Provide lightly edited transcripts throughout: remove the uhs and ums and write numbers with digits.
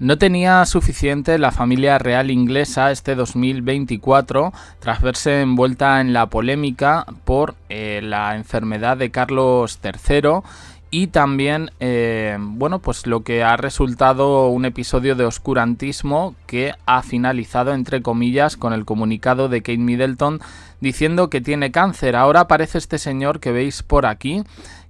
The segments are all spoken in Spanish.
No tenía suficiente la familia real inglesa este 2024 tras verse envuelta en la polémica por la enfermedad de Carlos III y también pues lo que ha resultado un episodio de oscurantismo que ha finalizado entre comillas con el comunicado de Kate Middleton diciendo que tiene cáncer. Ahora aparece este señor que veis por aquí,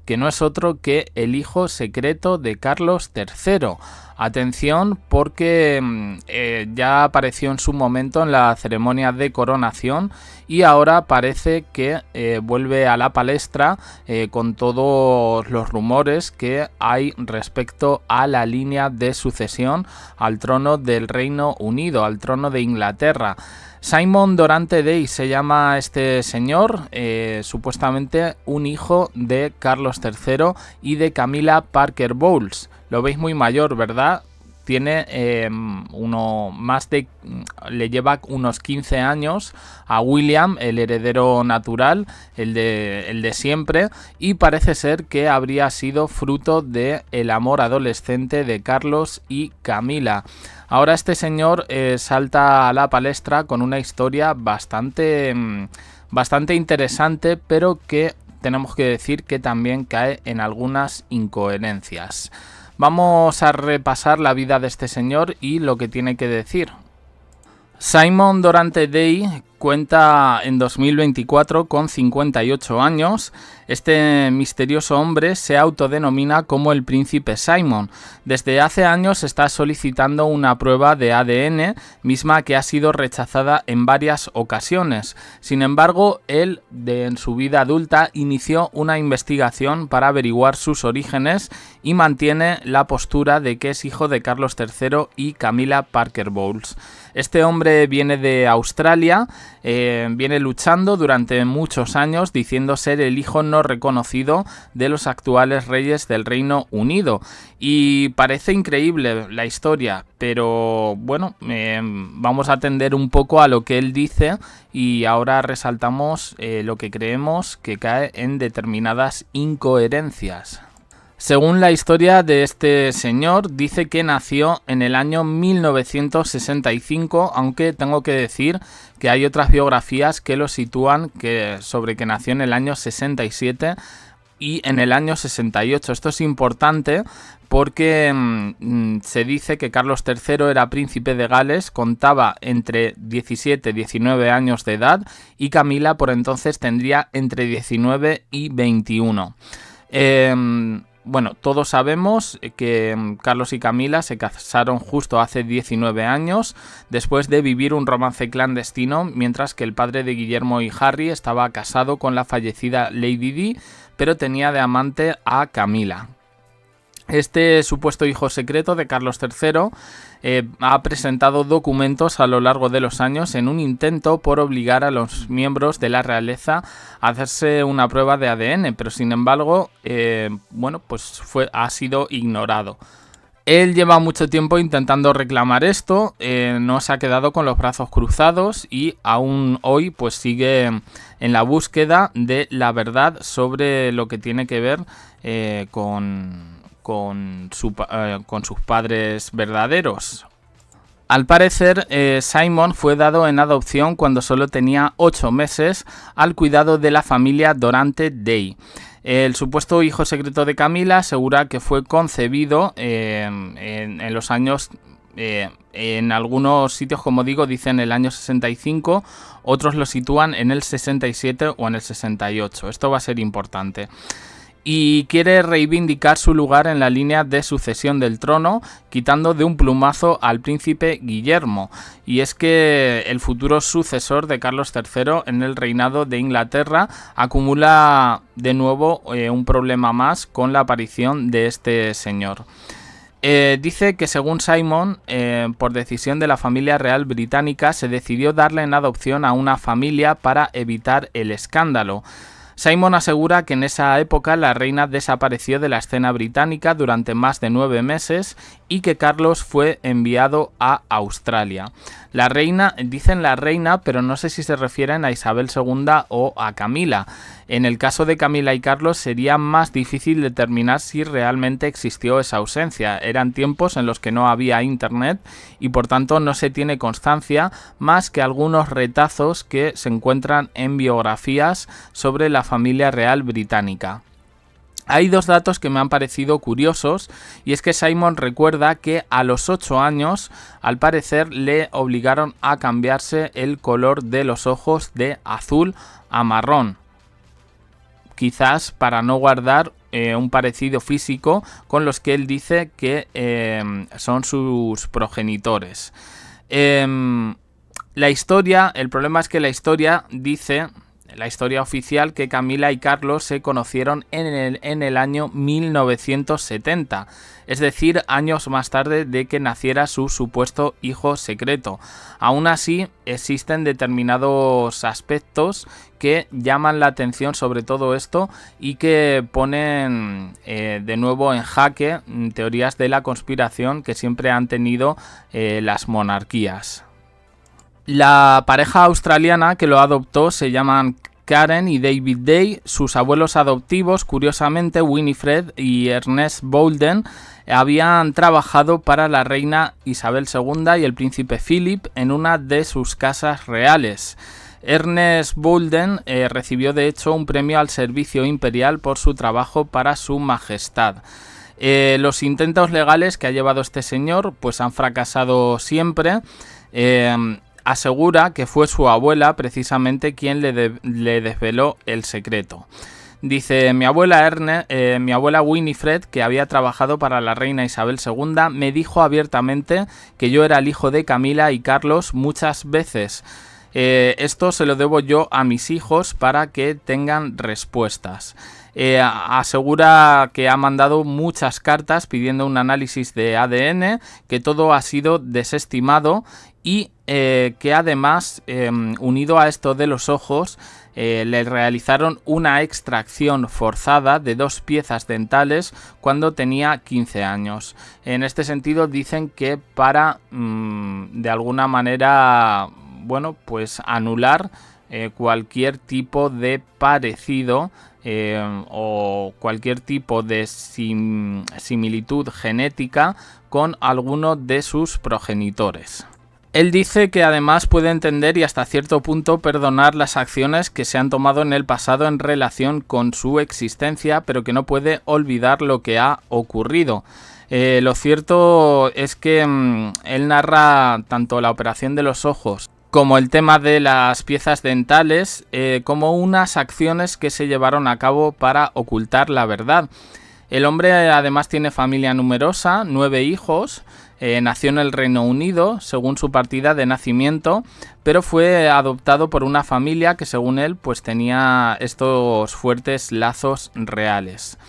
que no es otro que el hijo secreto de Carlos III. Atención, porque ya apareció en su momento en la ceremonia de coronación y ahora parece que vuelve a la palestra con todos los rumores que hay respecto a la línea de sucesión al trono del Reino Unido, al trono de Inglaterra. Simon Dorante Day se llama este señor, supuestamente un hijo de Carlos III y de Camilla Parker Bowles. Lo veis muy mayor, ¿verdad? Tiene le lleva unos 15 años a William, el heredero natural, el de siempre, y parece ser que habría sido fruto del amor adolescente de Carlos y Camila. Ahora este señor salta a la palestra con una historia bastante interesante, pero que tenemos que decir que también cae en algunas incoherencias. Vamos a repasar la vida de este señor y lo que tiene que decir. Simon Dorante Day cuenta en 2024 con 58 años. Este misterioso hombre se autodenomina como el príncipe Simon. Desde hace años está solicitando una prueba de ADN, misma que ha sido rechazada en varias ocasiones. Sin embargo, él, en su vida adulta, inició una investigación para averiguar sus orígenes y mantiene la postura de que es hijo de Carlos III y Camilla Parker Bowles. Este hombre viene de Australia, viene luchando durante muchos años diciendo ser el hijo no reconocido de los actuales reyes del Reino Unido. Y parece increíble la historia, pero bueno, vamos a atender un poco a lo que él dice y ahora resaltamos lo que creemos que cae en determinadas incoherencias. Según la historia de este señor, dice que nació en el año 1965, aunque tengo que decir que hay otras biografías que lo sitúan sobre que nació en el año 67 y en el año 68. Esto es importante porque se dice que Carlos III era príncipe de Gales, contaba entre 17 y 19 años de edad y Camila por entonces tendría entre 19 y 21. Bueno, todos sabemos que Carlos y Camila se casaron justo hace 19 años, después de vivir un romance clandestino, mientras que el padre de Guillermo y Harry estaba casado con la fallecida Lady Di, pero tenía de amante a Camila. Este supuesto hijo secreto de Carlos III ha presentado documentos a lo largo de los años en un intento por obligar a los miembros de la realeza a hacerse una prueba de ADN, pero sin embargo, ha sido ignorado. Él lleva mucho tiempo intentando reclamar esto, no se ha quedado con los brazos cruzados y aún hoy pues sigue en la búsqueda de la verdad sobre lo que tiene que ver con sus padres verdaderos. Al parecer, Simon fue dado en adopción cuando solo tenía 8 meses al cuidado de la familia Dorante Day. El supuesto hijo secreto de Camila asegura que fue concebido en los años... en algunos sitios, como digo, dicen el año 65, otros lo sitúan en el 67 o en el 68. Esto va a ser importante. Y quiere reivindicar su lugar en la línea de sucesión del trono, quitando de un plumazo al príncipe Guillermo. Y es que el futuro sucesor de Carlos III en el reinado de Inglaterra acumula de nuevo un problema más con la aparición de este señor. Dice que según Simon, por decisión de la familia real británica, se decidió darle en adopción a una familia para evitar el escándalo. Simon asegura que en esa época la reina desapareció de la escena británica durante más de 9 meses y que Carlos fue enviado a Australia. La reina, dicen la reina, pero no sé si se refieren a Isabel II o a Camila. En el caso de Camila y Carlos sería más difícil determinar si realmente existió esa ausencia. Eran tiempos en los que no había internet y por tanto no se tiene constancia más que algunos retazos que se encuentran en biografías sobre la familia real británica. Hay dos datos que me han parecido curiosos, y es que Simon recuerda que a los 8 años, al parecer, le obligaron a cambiarse el color de los ojos de azul a marrón, quizás para no guardar un parecido físico con los que él dice que son sus progenitores. La historia, el problema es que la historia dice... La historia oficial que Camila y Carlos se conocieron en el año 1970, es decir, años más tarde de que naciera su supuesto hijo secreto. Aún así, existen determinados aspectos que llaman la atención sobre todo esto y que ponen de nuevo en jaque teorías de la conspiración que siempre han tenido las monarquías. La pareja australiana que lo adoptó se llaman Karen y David Day. Sus abuelos adoptivos, curiosamente Winifred y Ernest Bolden, habían trabajado para la reina Isabel II y el príncipe Philip en una de sus casas reales. Ernest Bolden recibió de hecho un premio al servicio imperial por su trabajo para su majestad. Los intentos legales que ha llevado este señor pues han fracasado siempre. Asegura que fue su abuela precisamente quien le desveló el secreto. Dice, mi abuela Winifred, que había trabajado para la reina Isabel II, me dijo abiertamente que yo era el hijo de Camila y Carlos muchas veces. Esto se lo debo yo a mis hijos para que tengan respuestas. Asegura que ha mandado muchas cartas pidiendo un análisis de ADN, que todo ha sido desestimado y que además, unido a esto de los ojos, le realizaron una extracción forzada de 2 piezas dentales cuando tenía 15 años. En este sentido dicen que para, de alguna manera, bueno, pues anular cualquier tipo de parecido o cualquier tipo de similitud genética con alguno de sus progenitores. Él dice que además puede entender y hasta cierto punto perdonar las acciones que se han tomado en el pasado en relación con su existencia, pero que no puede olvidar lo que ha ocurrido. Lo cierto es que él narra tanto la operación de los ojos como el tema de las piezas dentales, como unas acciones que se llevaron a cabo para ocultar la verdad. El hombre además tiene familia numerosa, 9 hijos, nació en el Reino Unido, según su partida de nacimiento, pero fue adoptado por una familia que según él pues tenía estos fuertes lazos reales.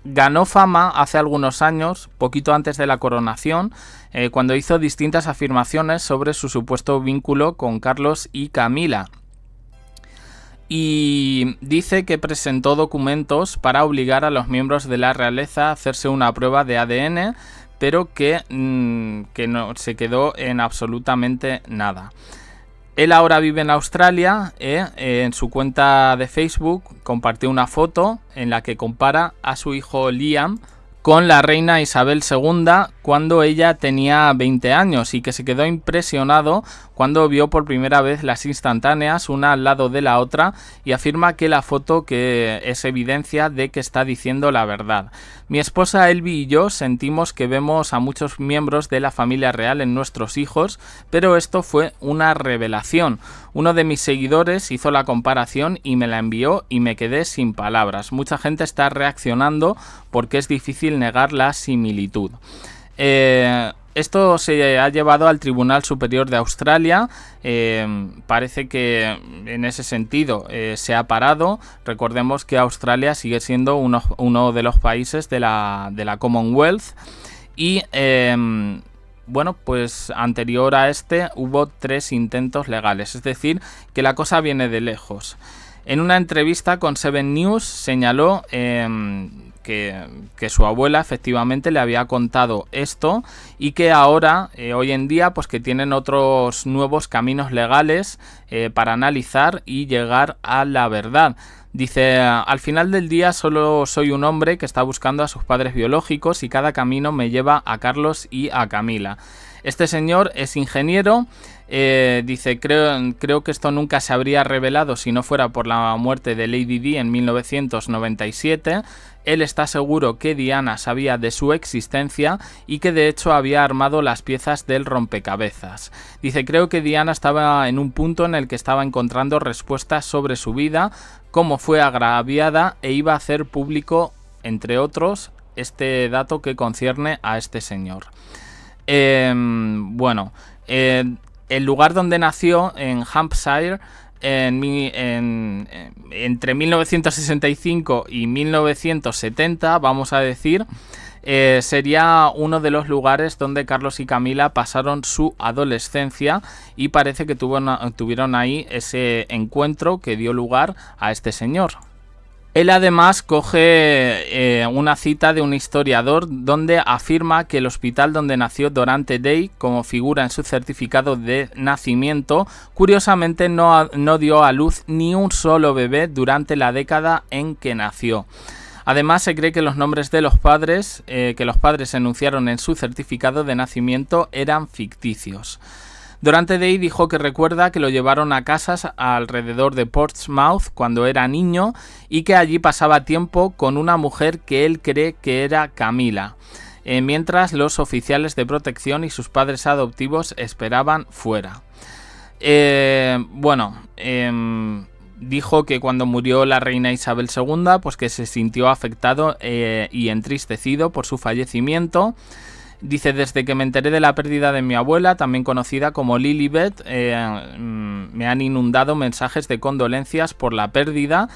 Ganó fama hace algunos años, poquito antes de la coronación, cuando hizo distintas afirmaciones sobre su supuesto vínculo con Carlos y Camila. Y dice que presentó documentos para obligar a los miembros de la realeza a hacerse una prueba de ADN, pero que no se quedó en absolutamente nada. Él ahora vive en Australia. En su cuenta de Facebook compartió una foto en la que compara a su hijo Liam con la reina Isabel II cuando ella tenía 20 años y que se quedó impresionado cuando vio por primera vez las instantáneas una al lado de la otra y afirma que la foto que es evidencia de que está diciendo la verdad. Mi esposa Elvi y yo sentimos que vemos a muchos miembros de la familia real en nuestros hijos, pero esto fue una revelación. Uno de mis seguidores hizo la comparación y me la envió y me quedé sin palabras. Mucha gente está reaccionando porque es difícil negar la similitud. Esto se ha llevado al Tribunal Superior de Australia. Parece que en ese sentido se ha parado. Recordemos que Australia sigue siendo uno de los países de la Commonwealth y bueno, pues anterior a este hubo 3 intentos legales, es decir, que la cosa viene de lejos. En una entrevista con 7 News señaló que su abuela efectivamente le había contado esto y que ahora, hoy en día, pues que tienen otros nuevos caminos legales para analizar y llegar a la verdad. Dice, al final del día solo soy un hombre que está buscando a sus padres biológicos y cada camino me lleva a Carlos y a Camila. Este señor es ingeniero. Dice, creo que esto nunca se habría revelado si no fuera por la muerte de Lady Di en 1997. Él está seguro que Diana sabía de su existencia y que de hecho había armado las piezas del rompecabezas. Dice, creo que Diana estaba en un punto en el que estaba encontrando respuestas sobre su vida, cómo fue agraviada e iba a hacer público, entre otros, este dato que concierne a este señor. El lugar donde nació, en Hampshire, entre 1965 y 1970, vamos a decir, sería uno de los lugares donde Carlos y Camila pasaron su adolescencia y parece que tuvieron ahí ese encuentro que dio lugar a este señor. Él además coge una cita de un historiador donde afirma que el hospital donde nació Dorante Day, como figura en su certificado de nacimiento, curiosamente no dio a luz ni un solo bebé durante la década en que nació. Además, se cree que los nombres de los padres que los padres enunciaron en su certificado de nacimiento eran ficticios. Dorante Day dijo que recuerda que lo llevaron a casas alrededor de Portsmouth cuando era niño y que allí pasaba tiempo con una mujer que él cree que era Camila, mientras los oficiales de protección y sus padres adoptivos esperaban fuera. Dijo que cuando murió la reina Isabel II, pues que se sintió afectado y entristecido por su fallecimiento. Dice, desde que me enteré de la pérdida de mi abuela, también conocida como Lilibet, me han inundado mensajes de condolencias por la pérdida.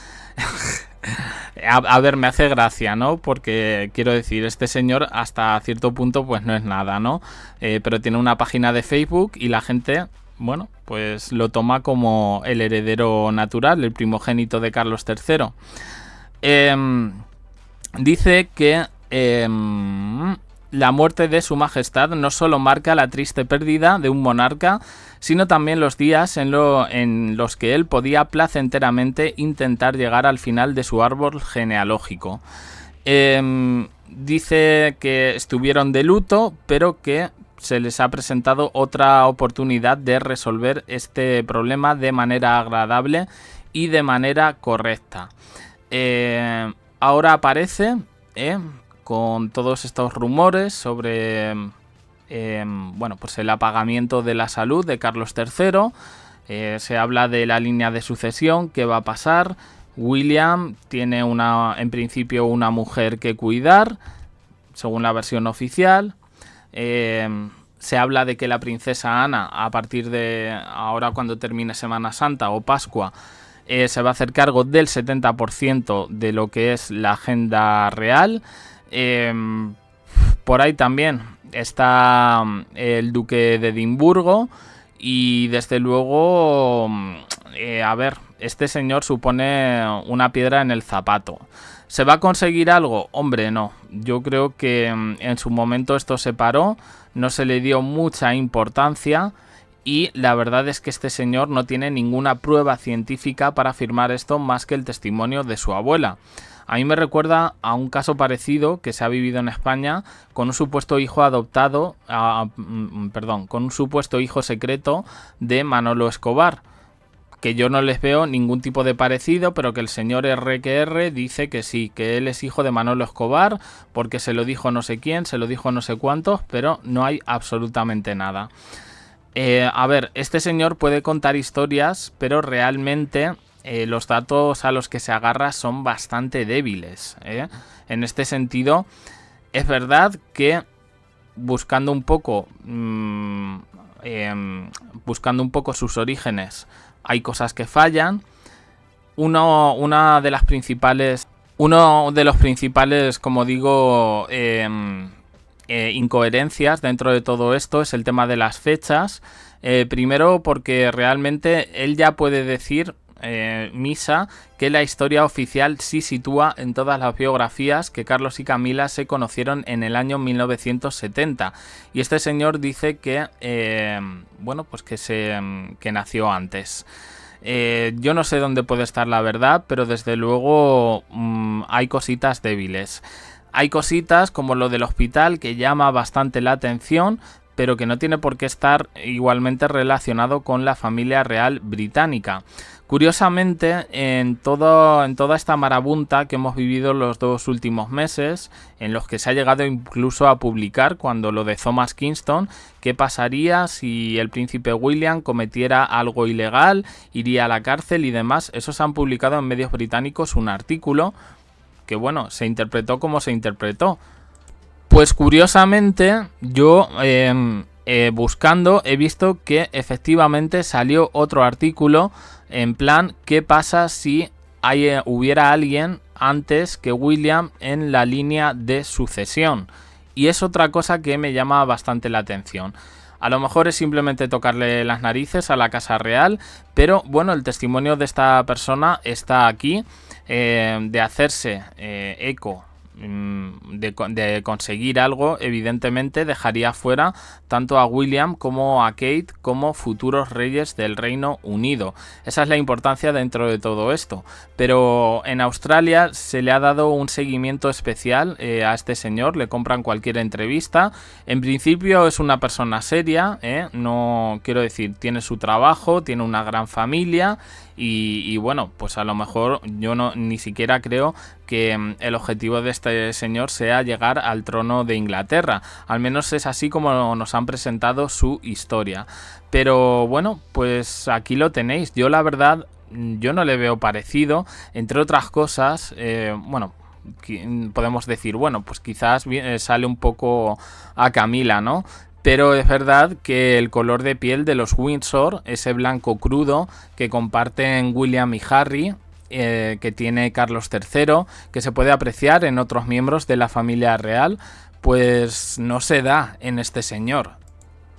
A ver, me hace gracia, ¿no? Porque quiero decir, este señor hasta cierto punto pues no es nada, ¿no? Pero tiene una página de Facebook y la gente, bueno, pues lo toma como el heredero natural, el primogénito de Carlos III. Dice que la muerte de su majestad no solo marca la triste pérdida de un monarca, sino también los días en los que él podía placenteramente intentar llegar al final de su árbol genealógico. Dice que estuvieron de luto, pero que se les ha presentado otra oportunidad de resolver este problema de manera agradable y de manera correcta. Ahora aparece con todos estos rumores sobre pues el apagamiento de la salud de Carlos III. Se habla de la línea de sucesión, qué va a pasar. William tiene en principio una mujer que cuidar, según la versión oficial. Se habla de que la princesa Ana, a partir de ahora cuando termine Semana Santa o Pascua, se va a hacer cargo del 70% de lo que es la agenda real. Por ahí también está el duque de Edimburgo y desde luego, este señor supone una piedra en el zapato. ¿Se va a conseguir algo? Hombre, no. Yo creo que en su momento esto se paró, no se le dio mucha importancia y la verdad es que este señor no tiene ninguna prueba científica para afirmar esto más que el testimonio de su abuela. A mí me recuerda a un caso parecido que se ha vivido en España con un supuesto hijo con un supuesto hijo secreto de Manolo Escobar, que yo no les veo ningún tipo de parecido, pero que el señor R dice que sí, que él es hijo de Manolo Escobar, porque se lo dijo no sé quién, se lo dijo no sé cuántos, pero no hay absolutamente nada. Este señor puede contar historias, pero realmente los datos a los que se agarra son bastante débiles. En este sentido, es verdad que buscando un poco sus orígenes, hay cosas que fallan. Uno de los principales, como digo, incoherencias dentro de todo esto es el tema de las fechas. Primero porque realmente él ya puede decir Misa que la historia oficial sí sitúa en todas las biografías que Carlos y Camila se conocieron en el año 1970. Y este señor dice que, bueno, pues que nació antes. Yo no sé dónde puede estar la verdad, pero desde luego hay cositas débiles. Hay cositas como lo del hospital que llama bastante la atención, pero que no tiene por qué estar igualmente relacionado con la familia real británica. Curiosamente, en toda esta marabunta que hemos vivido los 2 últimos meses, en los que se ha llegado incluso a publicar, cuando lo de Thomas Kingston, qué pasaría si el príncipe William cometiera algo ilegal, iría a la cárcel y demás, eso se han publicado en medios británicos un artículo que, bueno, se interpretó como se interpretó. Pues curiosamente, yo buscando he visto que efectivamente salió otro artículo en plan, ¿qué pasa si hubiera alguien antes que William en la línea de sucesión? Y es otra cosa que me llama bastante la atención. A lo mejor es simplemente tocarle las narices a la Casa Real, pero bueno, el testimonio de esta persona está aquí, de hacerse eco de conseguir algo, evidentemente dejaría fuera tanto a William como a Kate como futuros reyes del Reino Unido. Esa es la importancia dentro de todo esto. Pero en Australia se le ha dado un seguimiento especial a este señor, le compran cualquier entrevista. En principio es una persona seria, no quiero decir, tiene su trabajo, tiene una gran familia. Y bueno, pues a lo mejor yo ni siquiera creo que el objetivo de este señor sea llegar al trono de Inglaterra. Al menos es así como nos han presentado su historia. Pero bueno, pues aquí lo tenéis. Yo la verdad, yo no le veo parecido. Entre otras cosas, bueno, podemos decir, bueno, pues quizás sale un poco a Camila, ¿no? Pero es verdad que el color de piel de los Windsor, ese blanco crudo que comparten William y Harry, que tiene Carlos III, que se puede apreciar en otros miembros de la familia real, pues no se da en este señor.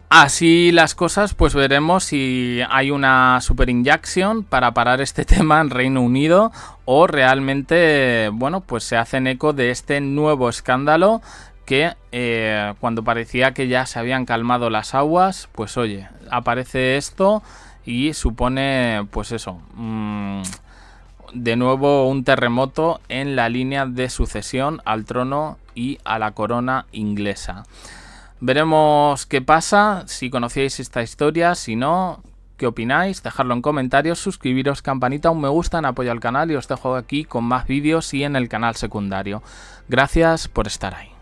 Así las cosas, pues veremos si hay una super inyección para parar este tema en Reino Unido o realmente, bueno, pues se hacen eco de este nuevo escándalo que cuando parecía que ya se habían calmado las aguas, pues oye, aparece esto y supone, pues eso, de nuevo un terremoto en la línea de sucesión al trono y a la corona inglesa. Veremos qué pasa, si conocíais esta historia, si no, ¿qué opináis? Dejadlo en comentarios, suscribiros, campanita, un me gusta, en apoyo al canal y os dejo aquí con más vídeos y en el canal secundario. Gracias por estar ahí.